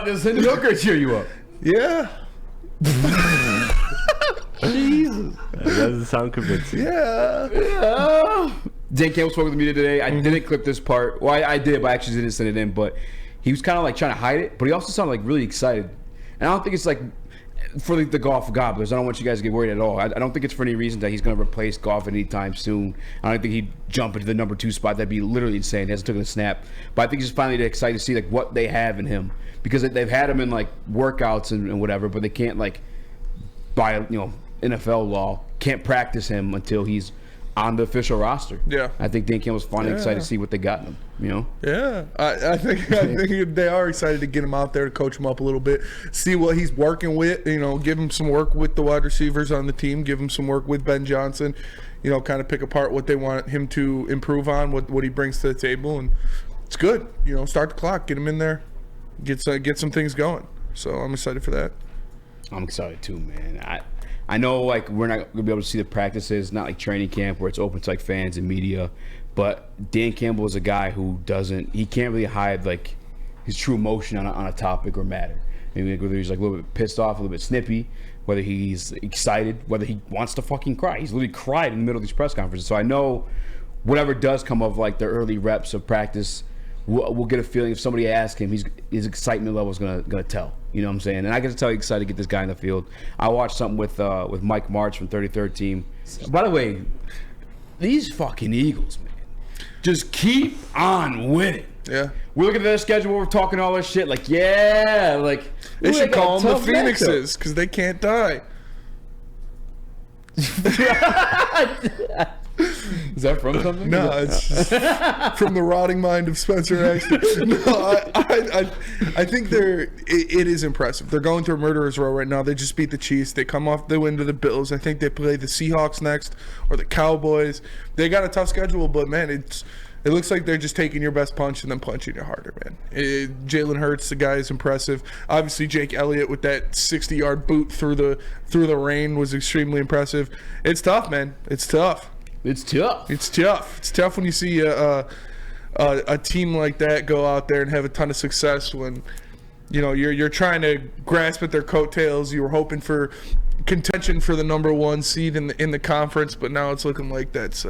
Does Hendon Hooker cheer you up? Yeah. Jesus. That doesn't sound convincing. Yeah. Dan Campbell spoke with the media today. I didn't clip this part. Well, I did, but I actually didn't send it in. But he was kind of like trying to hide it, but he also sounded like really excited. And I don't think it's like for the Goff Gobblers. I don't want you guys to get worried at all. I don't think it's for any reason that he's going to replace Goff anytime soon. I don't think he'd jump into the number 2 spot. That'd be literally insane. He hasn't taken a snap. But I think he's just finally excited to see like what they have in him, because they've had him in like workouts and whatever, but they can't like by NFL law can't practice him until he's on the official roster. Yeah. I think Dan Campbell's finally excited to see what they got in him, Yeah. I think they are excited to get him out there to coach him up a little bit, see what he's working with, give him some work with the wide receivers on the team, give him some work with Ben Johnson, kind of pick apart what they want him to improve on, what he brings to the table, and it's good. Start the clock, get him in there, get some things going. So I'm excited for that. I'm excited too, man. I know like we're not gonna be able to see the practices, not like training camp where it's open to like fans and media, but Dan Campbell is a guy who he can't really hide like his true emotion on a topic or matter. Maybe whether he's like a little bit pissed off, a little bit snippy, whether he's excited, whether he wants to fucking cry. He's literally cried in the middle of these press conferences. So I know whatever does come of like the early reps of practice, we'll get a feeling if somebody asks him, his excitement level is gonna tell. You know what I'm saying? And I get to tell you, excited to get this guy in the field. I watched something with Mike Martz from 33rd Team. By the way, these fucking Eagles, man, just keep on winning. Yeah. We're looking at their schedule. We're talking all this shit. Like, yeah, like they should call them the Phoenixes because they can't die. Is that from something? No, it's just from the rotting mind of Spencer Ashton. No, I think it is impressive. They're going through a murderer's row right now. They just beat the Chiefs. They come off the win to the Bills. I think they play the Seahawks next or the Cowboys. They got a tough schedule, but man, it looks like they're just taking your best punch and then punching it harder, man. Jalen Hurts, the guy is impressive. Obviously, Jake Elliott with that 60-yard boot through the rain was extremely impressive. It's tough, man. It's tough. It's tough. It's tough. It's tough when you see a team like that go out there and have a ton of success when you're trying to grasp at their coattails. You were hoping for contention for the number 1 seed in the conference, but now it's looking like that's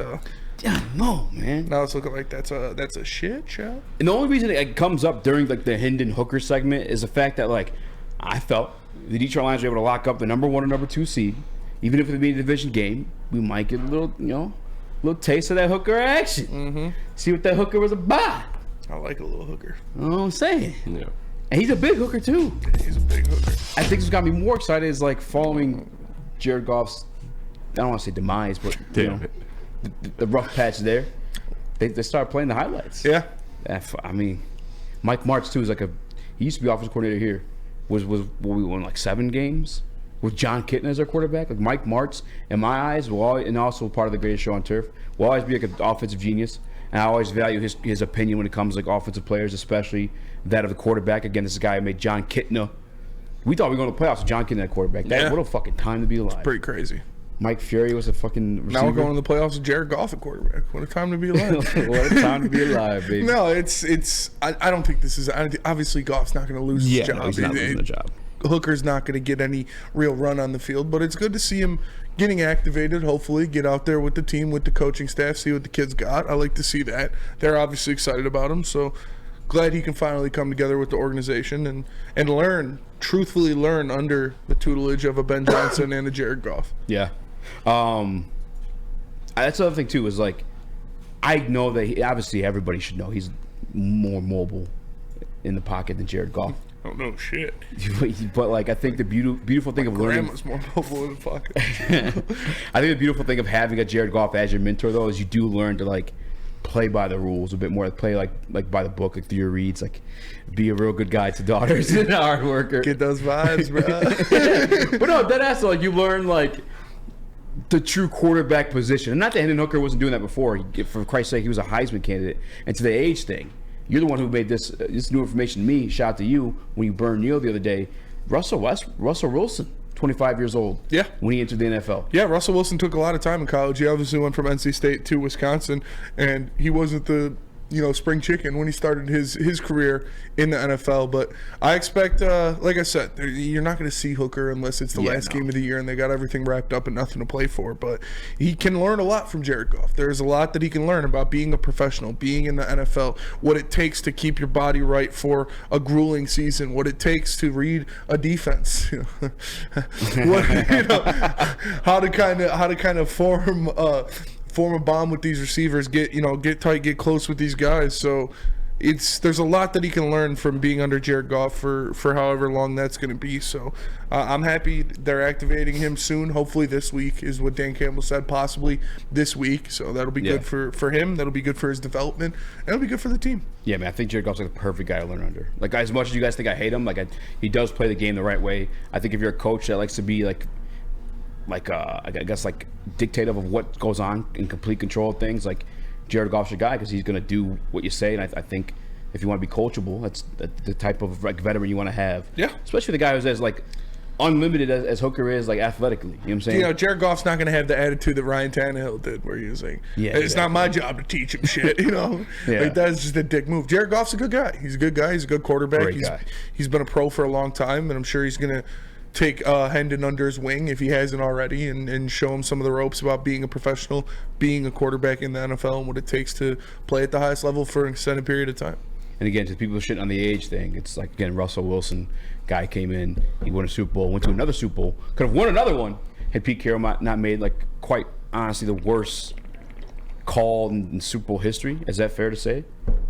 yeah, no, man. now it's looking like that's a shit show. And the only reason it comes up during like the Hendon Hooker segment is the fact that like I felt the Detroit Lions were able to lock up the number 1 or number 2 seed, even if it be a division game. We might get a little taste of that Hooker action. Mm-hmm. See what that Hooker was about. I like a little hooker. You know what I'm saying? Yeah. And he's a big hooker too. He's a big hooker. I think what's got me more excited is like following Jared Goff's, I don't want to say demise, but the rough patch there. They started playing the highlights. Yeah. I mean, Mike Martz too is like he used to be offensive coordinator here. Was what we won like 7 games with John Kitna as our quarterback. Like Mike Martz, in my eyes, and also part of the greatest show on turf, will always be like an offensive genius. And I always value his opinion when it comes to like offensive players, especially that of the quarterback. Again, this is a guy who made John Kitna. We thought we were going to the playoffs with John Kitna at quarterback. What a fucking time to be alive. Pretty crazy. Mike Fury was a fucking receiver. Now we're going to the playoffs with Jared Goff at quarterback. What a time to be alive. What a time to be alive, baby. No, I don't think this is. Obviously, Goff's not going to lose his job. No, he's not losing the job. Hooker's not going to get any real run on the field, but it's good to see him getting activated. Hopefully, get out there with the team, with the coaching staff, see what the kids got. I like to see that. They're obviously excited about him, so glad he can finally come together with the organization and truthfully learn under the tutelage of a Ben Johnson and a Jared Goff. Yeah. That's the other thing too, is like I know that obviously everybody should know he's more mobile in the pocket than Jared Goff. Oh no shit. But like I think the beautiful thing of learning, grandma's more mobile in the pocket. I think the beautiful thing of having a Jared Goff as your mentor though is you do learn to like play by the rules a bit more, like play like by the book, like through your reads, like be a real good guy to daughters and a hard worker. Get those vibes, bro. But no, that ass like you learn like the true quarterback position. And not that Hendon Hooker wasn't doing that before. For Christ's sake, he was a Heisman candidate. And to the age thing, you're the one who made this new information to me. Shout out to you when you burned Neil the other day. Russell Wilson, 25 years old. Yeah. When he entered the NFL. Yeah, Russell Wilson took a lot of time in college. He obviously went from NC State to Wisconsin, and he wasn't the spring chicken when he started his career in the NFL. But I expect, like I said, you're not going to see Hooker unless it's the last game of the year and they got everything wrapped up and nothing to play for. But he can learn a lot from Jared Goff. There's a lot that he can learn about being a professional, being in the NFL, what it takes to keep your body right for a grueling season, what it takes to read a defense, how to kind of form a bond with these receivers, get tight, get close with these guys. So there's a lot that he can learn from being under Jared Goff for however long that's going to be. So I'm happy they're activating him soon. Hopefully this week is what Dan Campbell said, possibly this week. So that'll be good for him. That'll be good for his development. And it'll be good for the team. Yeah, man, I think Jared Goff's like the perfect guy to learn under. Like, as much as you guys think I hate him, he does play the game the right way. I think if you're a coach that likes to be I guess dictative of what goes on, in complete control of things, like Jared Goff's your guy because he's going to do what you say. And I think if you want to be coachable, that's the type of veteran you want to have. Yeah. Especially the guy who's as unlimited as Hooker is, athletically. You know what I'm saying? Jared Goff's not going to have the attitude that Ryan Tannehill did, where he was like, it's not my job to teach him shit, that's just a dick move. Jared Goff's a good guy. He's a good guy. He's a good quarterback. Great guy. He's been a pro for a long time, and I'm sure he's going to take Hendon under his wing if he hasn't already, and show him some of the ropes about being a professional, being a quarterback in the NFL, and what it takes to play at the highest level for an extended period of time. And again, to people shitting on the age thing, it's like, again, Russell Wilson, guy came in, he won a Super Bowl, went to another Super Bowl, could have won another one had Pete Carroll not made quite honestly the worst call in Super Bowl history. Is that fair to say?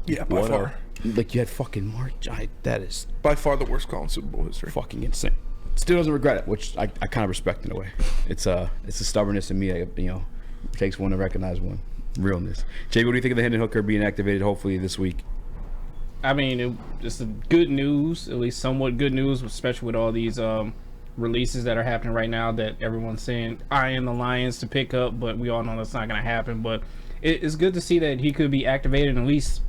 Yeah, by far. You had fucking March. That is by far the worst call in Super Bowl history. Fucking insane. Still doesn't regret it, which I kind of respect in a way. It's a stubbornness in me. It takes one to recognize one. Realness. Jay, what do you think of the Hendon Hooker being activated hopefully this week? I mean, it's good news, at least somewhat good news, especially with all these releases that are happening right now that everyone's saying eyeing the Lions to pick up, but we all know that's not going to happen. But it's good to see that he could be activated and at least,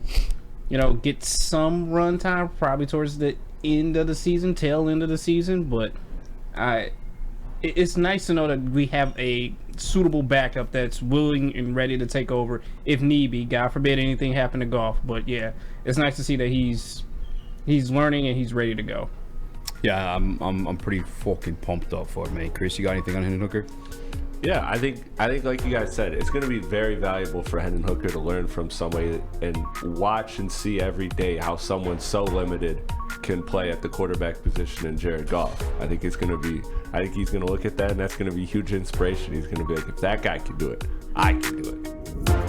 get some run time, probably towards the end of the season, tail end of the season. But it's nice to know that we have a suitable backup that's willing and ready to take over if need be. God forbid anything happen to Goff. But yeah, it's nice to see that he's learning and he's ready to go. Yeah, I'm pretty fucking pumped up for it, man. Chris, you got anything on Hendon Hooker? Yeah, I think like you guys said, it's going to be very valuable for Hendon Hooker to learn from somebody and watch and see every day how someone so limited can play at the quarterback position in Jared Goff. I think he's going to look at that, and that's going to be huge inspiration. He's going to be like, if that guy can do it, I can do it.